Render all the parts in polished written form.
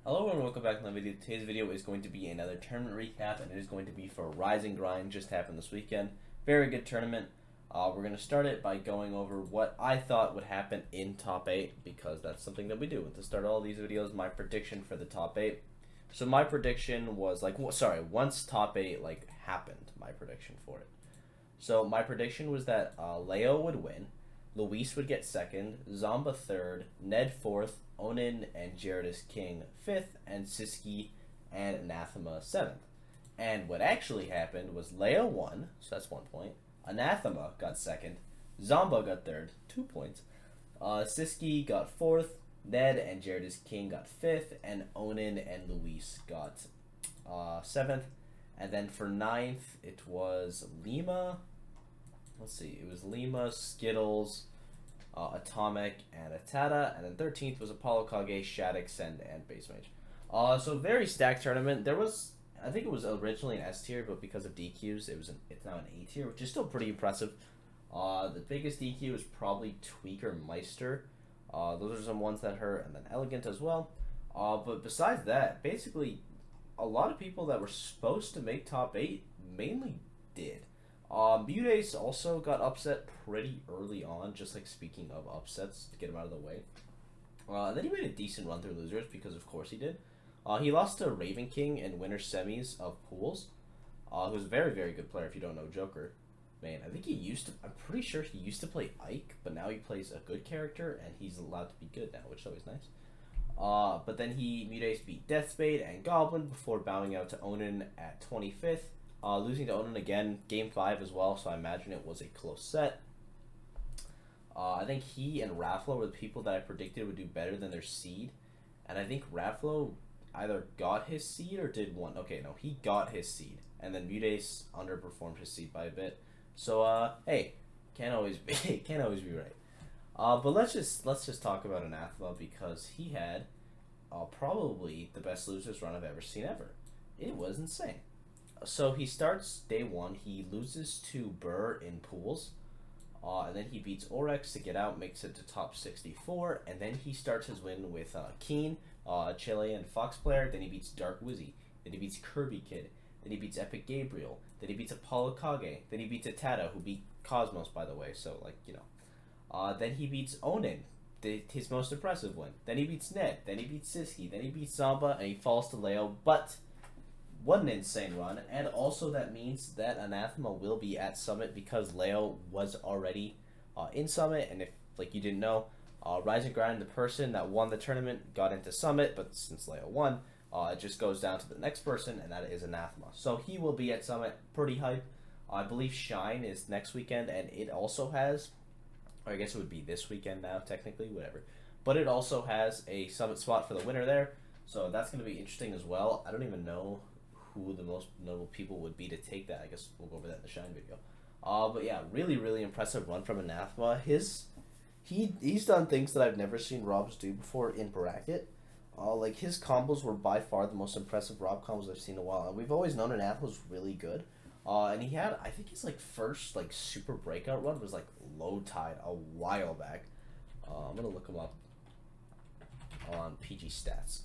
Hello and welcome back to the video. Today's video is going to be another tournament recap, and it is going to be for Rise and Grind, just happened this weekend. Very good tournament. We're going to start it by going over what I thought would happen in top 8, because that's something that we do. To start all these videos, my prediction for the top 8. So my prediction was once top 8 happened, my prediction for it. So my prediction was that Leo would win, Luis would get second, Zomba third, Ned fourth, Onan and Jaredus King 5th, and Siski and Anathema 7th. And what actually happened was Leo won, so that's 1 point. Anathema got second. Zomba got third, 2 points. Siski got 4th. Ned and Jaredus King got 5th. And Onan and Luis got 7th. And then for 9th, it was Lima. Let's see, it was Lima, Skittles, Atomic, and Atata, and then 13th was Apollo Kage, Shattuck, Send, and Base Mage. So very stacked tournament. There was, I think it was originally an S tier, but because of DQs, it's now an A tier, which is still pretty impressive. The biggest DQ is probably Tweaker Meister. Those are some ones that hurt, and then Elegant as well. But besides that, basically, a lot of people that were supposed to make top 8 mainly did. Mutace also got upset pretty early on, just like speaking of upsets, to get him out of the way. And then he made a decent run through losers, because of course he did. He lost to Raven King in winter semis of pools, who's a very, very good player if you don't know Joker. Man, I think I'm pretty sure he used to play Ike, but now he plays a good character, and he's allowed to be good now, which is always nice. But then Mutace beat Deathspade and Goblin before bowing out to Onan at 25th. Losing to Onan again, game 5 as well, so I imagine it was a close set. I think he and Rafflo were the people that I predicted would do better than their seed. And I think Rafflo either got his seed or did one. Okay, no, he got his seed. And then Mutace underperformed his seed by a bit. So, hey, can't always be right. But let's just talk about Anathema, because he had probably the best losers run I've ever seen ever. It was insane. So he starts day 1. He loses to Burr in pools, and then he beats Orex to get out, makes it to top 64, and then he starts his win with Keen, Chilean Fox player. Then he beats Dark Wizzy. Then he beats Kirby Kid. Then he beats Epic Gabriel. Then he beats Apollo Kage. Then he beats Atata, who beat Cosmos, by the way. So then he beats Onan, his most impressive win. Then he beats Ned. Then he beats Siski. Then he beats Zomba, and he falls to Leo, but what an insane run. And also that means that Anathema will be at Summit, because Leo was already in Summit. And if you didn't know, Rise and Grind, the person that won the tournament, got into Summit, but since Leo won, it just goes down to the next person, and that is Anathema. So he will be at Summit. Pretty hype. I believe Shine is next weekend, and it also has, or I guess it would be this weekend now, technically, whatever. But it also has a Summit spot for the winner there, so that's going to be interesting as well. I don't even know who the most notable people would be to take that. I guess we'll go over that in the Shine video. But yeah, really, really impressive run from Anathema. He's done things that I've never seen Robs do before in bracket. His combos were by far the most impressive Rob combos I've seen in a while. And we've always known Anathema was really good. And he had, I think his first super breakout run was low tide a while back. I'm gonna look him up on PG stats.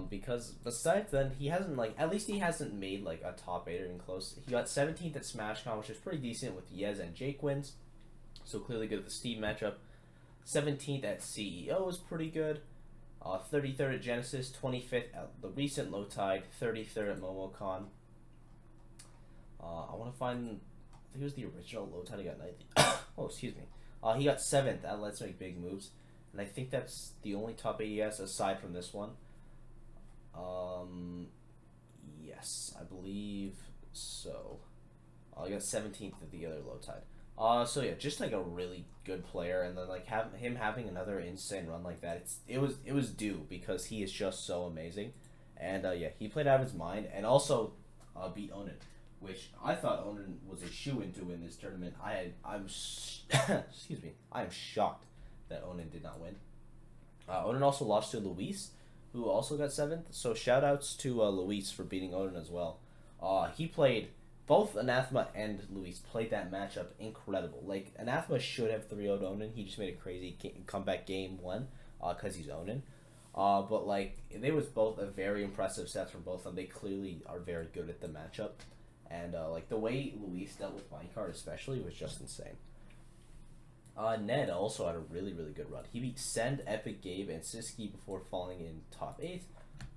Because besides then, he hasn't at least he hasn't made a top 8 or even close. He got 17th at SmashCon, which is pretty decent with Yez and Jake wins, so clearly good at the Steve matchup. 17th at CEO is pretty good. 33rd at Genesis, 25th at the recent low tide, 33rd at MomoCon. I want to find, I think it was the original low tide he got 19th. Oh, excuse me. He got 7th at Let's Make Big Moves, and I think that's the only top 8 he has aside from this one. Yes, I believe so. I got 17th at the other low tide. So yeah, just a really good player, and then him having another insane run like that, it was due, because he is just so amazing, and yeah, he played out of his mind, and also beat Onan, which I thought Onan was a shoo-in to win this tournament. Excuse me, I am shocked that Onan did not win. Onan also lost to Luis, who also got 7th. So shoutouts to Luis for beating Onan as well. He played, both Anathema and Luis played that matchup incredible. Anathema should have 3-0'd Onan. He just made a crazy comeback game 1, because he's Onan. But like they was both a very impressive sets from both of them. They clearly are very good at the matchup, and like the way Luis dealt with Minecart especially was just insane. Ned also had a really good run. He beat Send, Epic, Gabe, and Siski before falling in top 8.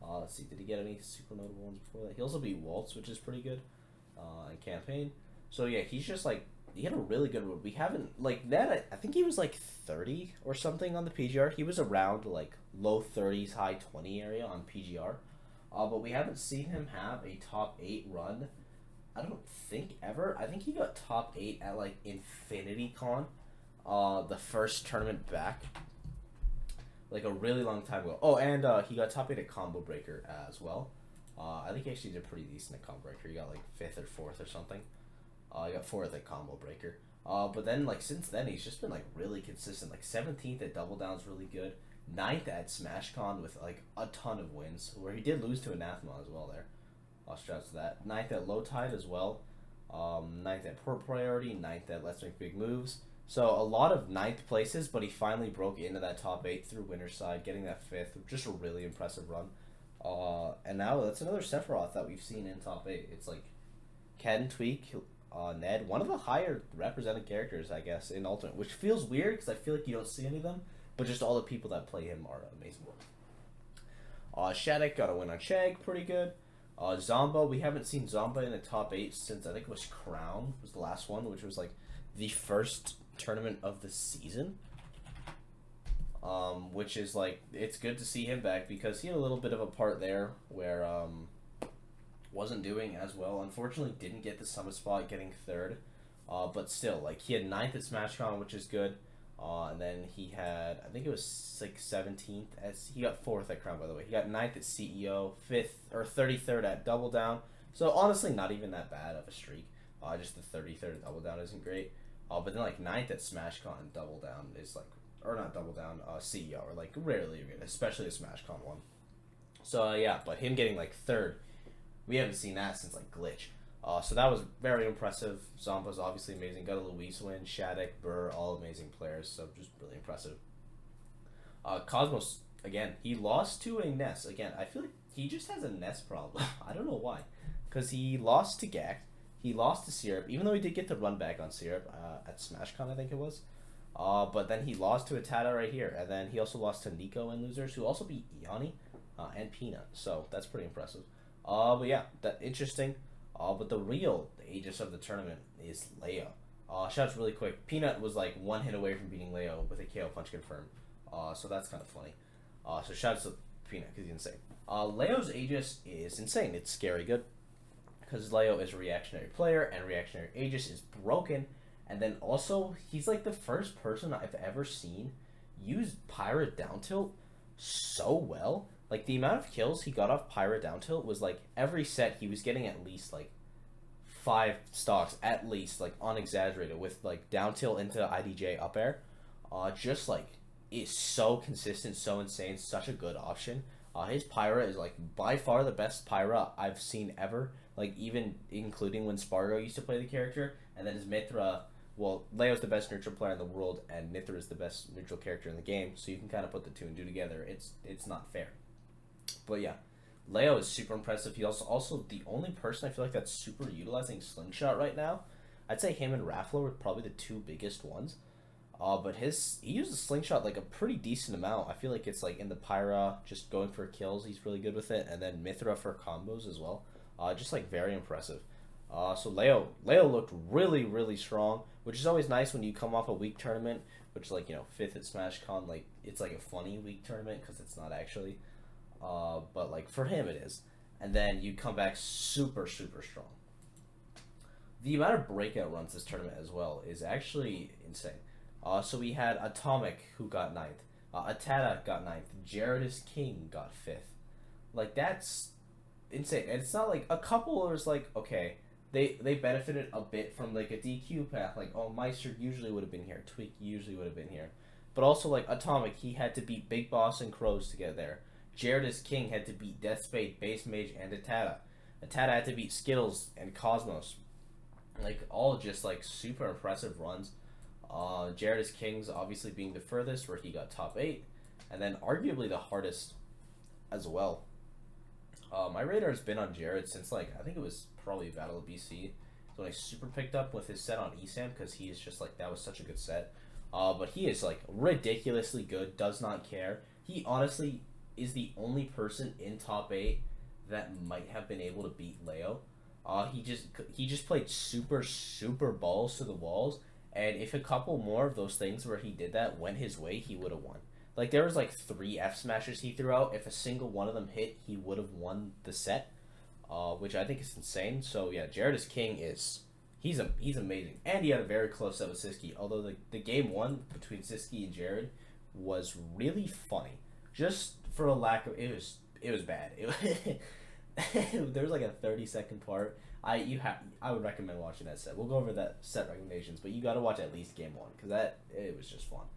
Let's see, did he get any super notable ones before that? He also beat Waltz, which is pretty good in campaign. So yeah, he's just like, he had a really good run. We haven't, like, Ned, I think he was like 30 or something on the PGR. He was around like low 30s, high 20 area on PGR. But we haven't seen him have a top 8 run, I don't think ever. I think he got top 8 at like Infinity Con. The first tournament back, like a really long time ago. Oh, and he got top 8 at Combo Breaker as well. I think he actually did pretty decent at Combo Breaker. He got like 5th or 4th or something. He got 4th at Combo Breaker. But then like since then he's just been like really consistent. Like 17th at Double Down's really good. 9th at SmashCon with like a ton of wins, where he did lose to Anathema as well there. Shouts to that. 9th at Low Tide as well. 9th at Poor Priority. 9th at Let's Make Big Moves. So a lot of 9th places, but he finally broke into that top 8 through Winner's Side, getting that 5th. Just a really impressive run. And now that's another Sephiroth that we've seen in top 8. It's like Ken, Tweak, Ned, one of the higher represented characters, I guess, in Ultimate, which feels weird because I feel like you don't see any of them, but just all the people that play him are amazing. Shattuck got a win on Shag, pretty good. Zomba, we haven't seen Zomba in the top 8 since I think it was Crown was the last one, which was like the first tournament of the season, which is like, it's good to see him back because he had a little bit of a part there where wasn't doing as well. Unfortunately didn't get the summit spot, getting 3rd, but still, like, he had 9th at SmashCon, which is good, and then he had, I think it was like 17th as he got 4th at Crown, by the way. He got 9th at CEO, 5th or 33rd at Double Down, so honestly not even that bad of a streak. Just the 33rd at Double Down isn't great. But then like 9th at SmashCon, Double Down is like, or not Double Down, CEO, or like rarely good, especially a SmashCon one. So yeah, but him getting like 3rd, we haven't seen that since like Glitch. So that was very impressive. Zomba's obviously amazing. Got a Luis win, Shattuck, Burr, all amazing players. So just really impressive. Cosmos, again, he lost to a Ness. Again, I feel like he just has a Ness problem. I don't know why. Because he lost to Gact. He lost to Syrup, even though he did get the run back on Syrup at SmashCon, I think it was. But then he lost to Atada right here. And then he also lost to Nico in Losers, who also beat Iani and Peanut. So that's pretty impressive. But yeah, that interesting. But the real Aegis of the tournament is Leo. Shouts really quick. Peanut was like 1 hit away from beating Leo with a KO punch confirmed. So that's kind of funny. So shouts to Peanut because he's insane. Leo's Aegis is insane. It's scary good, because Leo is a reactionary player and reactionary Aegis is broken. And then also, he's like the first person I've ever seen use Pirate down tilt so well. Like, the amount of kills he got off Pirate down tilt was like, every set he was getting at least like 5 stocks, at least, like unexaggerated, with like down tilt into IDJ up air. Just like, is so consistent, so insane, such a good option. His Pyra is like by far the best Pyra I've seen ever. Like, even including when Spargo used to play the character, and then his Mithra. Well, Leo's the best neutral player in the world, and Mithra is the best neutral character in the game. So you can kind of put the 2 and 2 together. It's not fair. But yeah, Leo is super impressive. He's also the only person I feel like that's super utilizing Slingshot right now. I'd say him and Raffler were probably the 2 biggest ones. But he uses Slingshot like a pretty decent amount. I feel like it's like in the Pyra, just going for kills, he's really good with it, and then Mithra for combos as well. Just like very impressive. So Leo looked really strong, which is always nice when you come off a weak tournament, which, like, you know, 5th at SmashCon, like, it's like a funny weak tournament because it's not actually. But like for him it is. And then you come back super strong. The amount of breakout runs this tournament as well is actually insane. So we had Atomic, who got 9th. Atada got 9th. Jaredus King got 5th. Like, that's insane. And it's not like a couple was like, okay, they benefited a bit from like a DQ path. Like, oh, Meister usually would have been here. Tweak usually would have been here. But also, like, Atomic, he had to beat Big Boss and Crows to get there. Jaredus King had to beat Death Spade, Base Mage, and Atada. Atada had to beat Skittles and Cosmos. Like, all just like super impressive runs. Jaredus King's obviously being the furthest, where he got top 8, and then arguably the hardest as well. My radar has been on Jared since, like, I think it was probably Battle of BC. So when I super picked up with his set on ESAM, because he is just, like, that was such a good set. But he is, like, ridiculously good, does not care. He honestly is the only person in top 8 that might have been able to beat Leo. He just played super balls to the walls, and if a couple more of those things where he did that went his way, he would have won. Like, there was like 3 F smashes he threw out. If a single one of them hit, he would have won the set, which I think is insane. So yeah, Jared is king. He's amazing, and he had a very close set with Siski. Although the game 1 between Siski and Jared was really funny, just for a lack of it was bad. There was like a 30-second part. I would recommend watching that set. We'll go over that set recommendations, but you got to watch at least game 1 because it was just fun.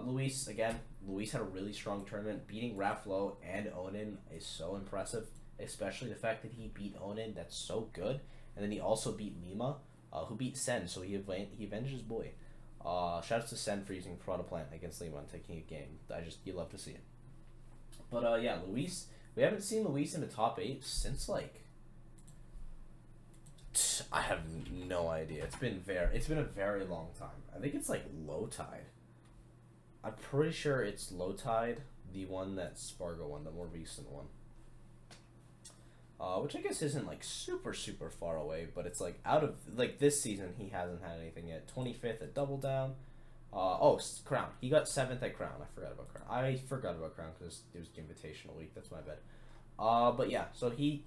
Luis had a really strong tournament. Beating Raflo and Onan is so impressive, especially the fact that he beat Onan. That's so good, and then he also beat Lima, who beat Sen. So he avenged his boy. Shouts to Sen for using Piranha Plant against Lima and taking a game. You love to see it. But yeah, Luis. We haven't seen Luis in the top 8 since, like, I have no idea. It's been a very long time. I think it's like Low Tide. I'm pretty sure it's Low Tide, the one that Spargo won, the more recent one. Which I guess isn't like super far away, but it's like out of like this season he hasn't had anything yet. 25th at Double Down. Crown. He got 7th at Crown. I forgot about Crown because it was Invitational week. That's my bad. But yeah, so he's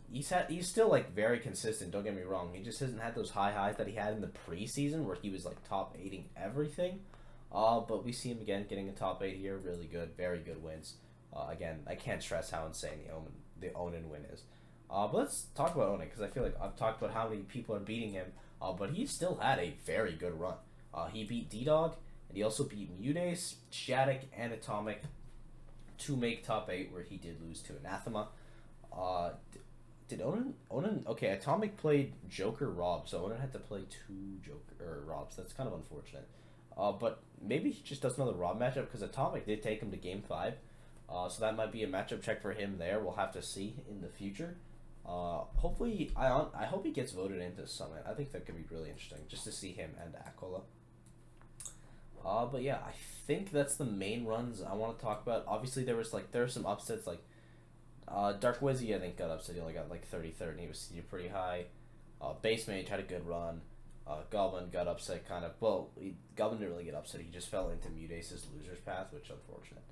still like very consistent. Don't get me wrong. He just hasn't had those high highs that he had in the preseason where he was like top 8ing everything. But we see him again getting a top 8 here. Really good, very good wins. Again, I can't stress how insane the Onan win is. But let's talk about Onan because I feel like I've talked about how many people are beating him. But he still had a very good run. He beat D-Dog. And he also beat Mudace, Shattuck, and Atomic to make top 8, where he did lose to Anathema. Did Onan? Okay, Atomic played Joker Rob, so Onan had to play 2 Joker Robs. That's kind of unfortunate. But maybe he just does another Rob matchup because Atomic did take him to Game 5. So that might be a matchup check for him there. We'll have to see in the future. Hopefully, I hope he gets voted into Summit. I think that could be really interesting just to see him and Aquila. But yeah, I think that's the main runs I want to talk about. Obviously, there were some upsets like Dark Wizzy, I think, got upset. He only got like 33rd, and he was seeded pretty high. Base Mage had a good run. Goblin got upset kind of. Well, Goblin didn't really get upset. He just fell into Mudace's loser's path, which is unfortunate.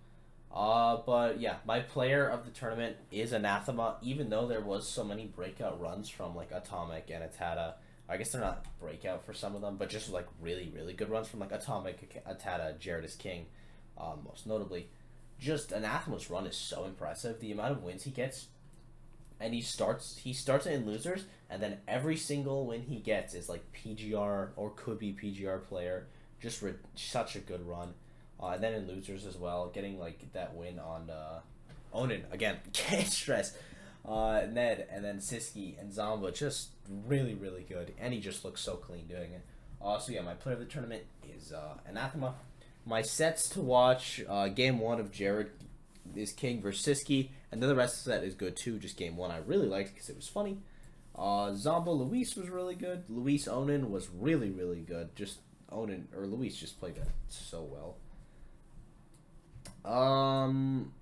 But yeah, my player of the tournament is Anathema, even though there was so many breakout runs from like Atomic and Atata. I guess they're not breakout for some of them, but just like really good runs from like Atomic, Atata, Jared is King, most notably. Just Anathema's run is so impressive. The amount of wins he gets, and he starts it in losers, and then every single win he gets is like PGR or could be PGR player. Just such a good run. And then in losers as well, getting like that win on Onan again. Can't stress. Ned and then Siski and Zomba, just really good, and he just looks so clean doing it. So yeah, my player of the tournament is Anathema. My sets to watch, game 1 of Jared is King versus Siski, and then the rest of the set is good too. Just game 1 I really liked because it was funny. Zomba Luis was really good. Luis Onan was really good. Just Onan or Luis just played that so well.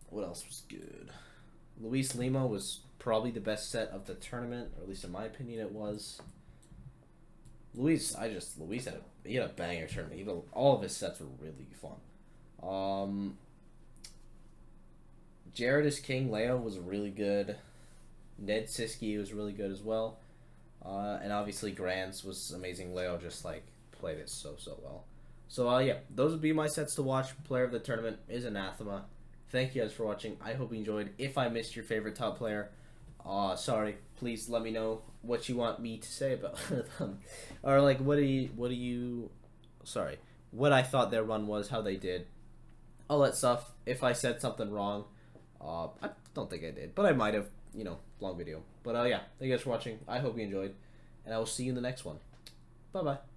What else was good? Luis Lima was probably the best set of the tournament, or at least in my opinion it was. Luis had a banger tournament. All of his sets were really fun. Jared is King. Leo was really good. Ned Siski was really good as well. And obviously Grants was amazing. Leo just like played it so well. So yeah, those would be my sets to watch. Player of the tournament is Anathema. Thank you guys for watching. I hope you enjoyed. If I missed your favorite top player, sorry. Please let me know what you want me to say about them, or like what I thought their run was, how they did, all that stuff. If I said something wrong, I don't think I did, but I might have. Long video. But yeah, thank you guys for watching. I hope you enjoyed, and I will see you in the next one. Bye bye.